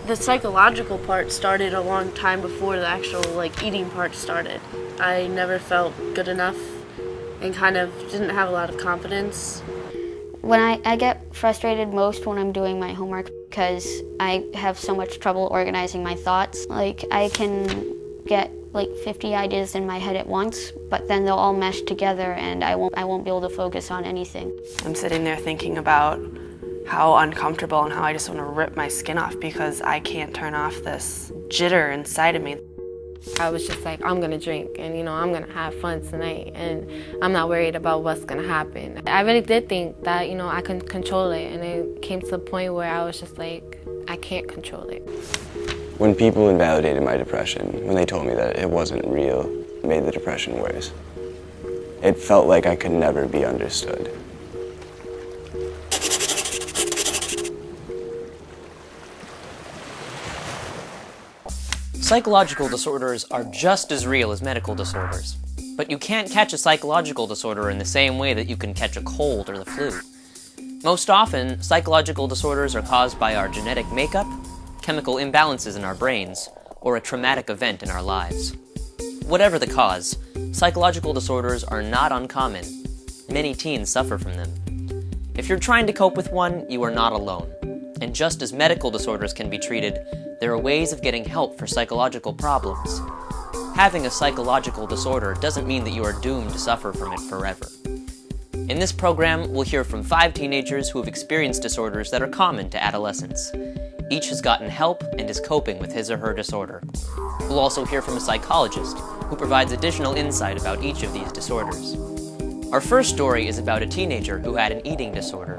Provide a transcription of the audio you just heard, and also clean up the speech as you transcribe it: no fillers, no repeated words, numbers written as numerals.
The psychological part started a long time before the actual eating part started. I never felt good enough and kind of didn't have a lot of confidence. When I get frustrated most when I'm doing my homework because I have so much trouble organizing my thoughts. I can get 50 ideas in my head at once, but then they'll all mesh together and I won't be able to focus on anything. I'm sitting there thinking about how uncomfortable and how I just want to rip my skin off because I can't turn off this jitter inside of me. I was just like, I'm gonna drink and I'm gonna have fun tonight and I'm not worried about what's gonna happen. I really did think that I could control it, and it came to the point where I was just like, I can't control it. When people invalidated my depression, when they told me that it wasn't real, it made the depression worse. It felt like I could never be understood. Psychological disorders are just as real as medical disorders, but you can't catch a psychological disorder in the same way that you can catch a cold or the flu. Most often, psychological disorders are caused by our genetic makeup, chemical imbalances in our brains, or a traumatic event in our lives. Whatever the cause, psychological disorders are not uncommon. Many teens suffer from them. If you're trying to cope with one, you are not alone. And just as medical disorders can be treated, there are ways of getting help for psychological problems. Having a psychological disorder doesn't mean that you are doomed to suffer from it forever. In this program, we'll hear from 5 teenagers who have experienced disorders that are common to adolescents. Each has gotten help and is coping with his or her disorder. We'll also hear from a psychologist who provides additional insight about each of these disorders. Our first story is about a teenager who had an eating disorder.